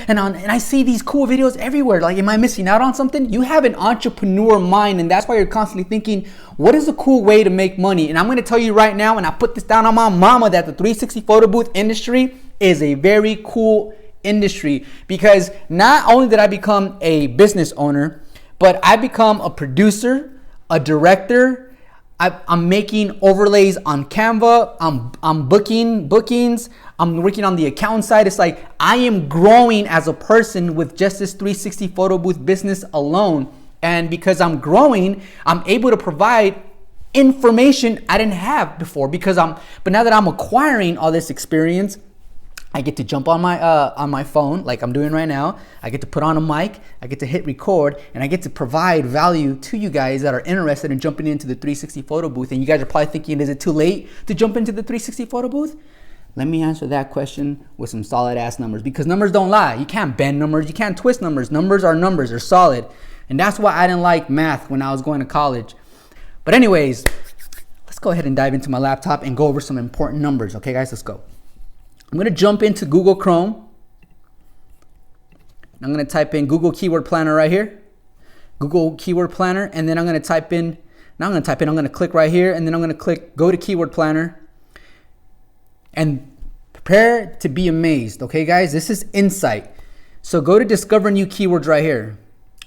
And I see these cool videos everywhere. Like, am I missing out on something? You have an entrepreneur mind, and that's why you're constantly thinking, what is a cool way to make money? And I'm going to tell you right now, and I put this down on my mama, that the 360 photo booth industry is a very cool industry, because not only did I become a business owner, but I become a producer, a director. I'm making overlays on Canva. I'm booking bookings. I'm working on the account side. It's like I am growing as a person with just this 360 photo booth business alone. And because I'm growing, I'm able to provide information I didn't have before. But now that I'm acquiring all this experience, I get to jump on my phone like I'm doing right now. I get to put on a mic, I get to hit record, and I get to provide value to you guys that are interested in jumping into the 360 photo booth. And you guys are probably thinking, is it too late to jump into the 360 photo booth? Let me answer that question with some solid ass numbers, because numbers don't lie. You can't bend numbers, you can't twist numbers. Numbers are numbers, they're solid. And that's why I didn't like math when I was going to college. But anyways, let's go ahead and dive into my laptop and go over some important numbers. Okay guys, let's go. I'm going to jump into Google Chrome. I'm going to type in Google Keyword Planner right here. Google Keyword Planner. And then I'm going to I'm going to click right here. And then I'm going to click Go to Keyword Planner. And prepare to be amazed. Okay, guys, this is insight. So go to Discover New Keywords right here.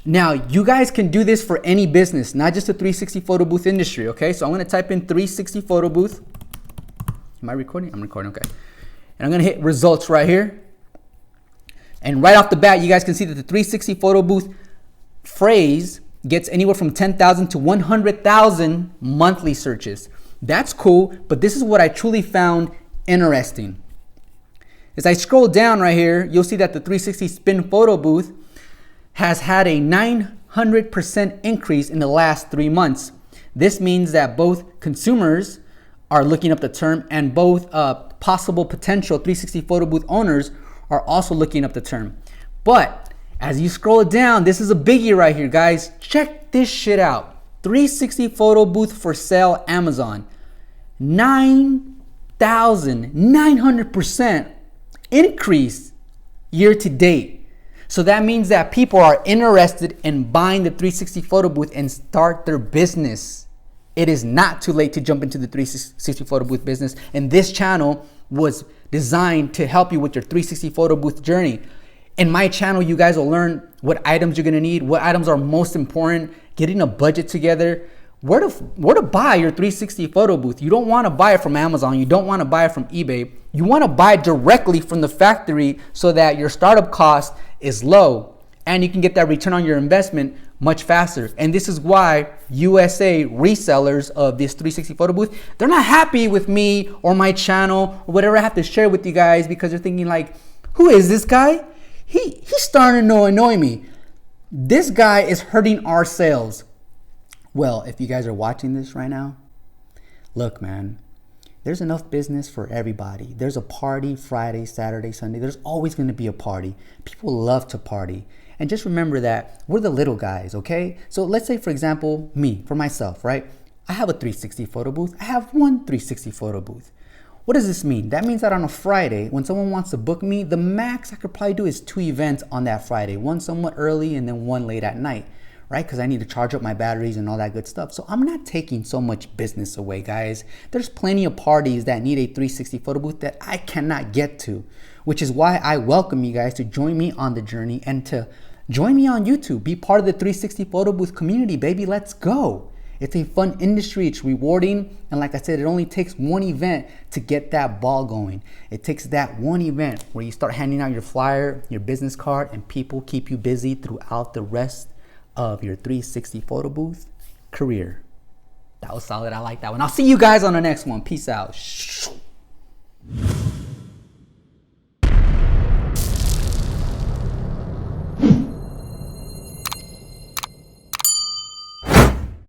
Now, you guys can do this for any business, not just the 360 photo booth industry. Okay, so I'm going to type in 360 photo booth. Am I recording? I'm recording. Okay. And I'm going to hit results right here. And right off the bat, you guys can see that the 360 photo booth phrase gets anywhere from 10,000 to 100,000 monthly searches. That's cool, but this is what I truly found interesting. As I scroll down right here, you'll see that the 360 spin photo booth has had a 900% increase in the last 3 months. This means that both consumers are looking up the term, and both possible potential 360 photo booth owners are also looking up the term. But as you scroll down, this is a biggie right here, guys. Check this shit out. 360 photo booth for sale, Amazon. 9,900% increase year to date. So that means that people are interested in buying the 360 photo booth and start their business. It is not too late to jump into the 360 photo booth business. And this channel was designed to help you with your 360 photo booth journey. In my channel, you guys will learn what items you're gonna need, what items are most important, getting a budget together, where to buy your 360 photo booth. You don't wanna buy it from Amazon. You don't wanna buy it from eBay. You wanna buy directly from the factory so that your startup cost is low and you can get that return on your investment much faster. And this is why USA resellers of this 360 photo booth, they're not happy with me or my channel or whatever I have to share with you guys, because they're thinking like, who is this guy? He's starting to annoy me. This guy is hurting our sales. Well, if you guys are watching this right now, look, man, there's enough business for everybody. There's a party Friday, Saturday, Sunday. There's always going to be a party. People love to party. And just remember that we're the little guys, okay? So let's say, for example, me, for myself, right? I have a 360 photo booth. I have one 360 photo booth. What does this mean? That means that on a Friday, when someone wants to book me, the max I could probably do is 2 events on that Friday. One somewhat early and then one late at night, right? Because I need to charge up my batteries and all that good stuff. So I'm not taking so much business away, guys. There's plenty of parties that need a 360 photo booth that I cannot get to, which is why I welcome you guys to join me on the journey and to join me on YouTube. Be part of the 360 photo booth community, baby. Let's go. It's a fun industry. It's rewarding. And like I said, it only takes one event to get that ball going. It takes that one event where you start handing out your flyer, your business card, and people keep you busy throughout the rest of your 360 photo booth career. That was solid. I like that one. I'll see you guys on the next one. Peace out.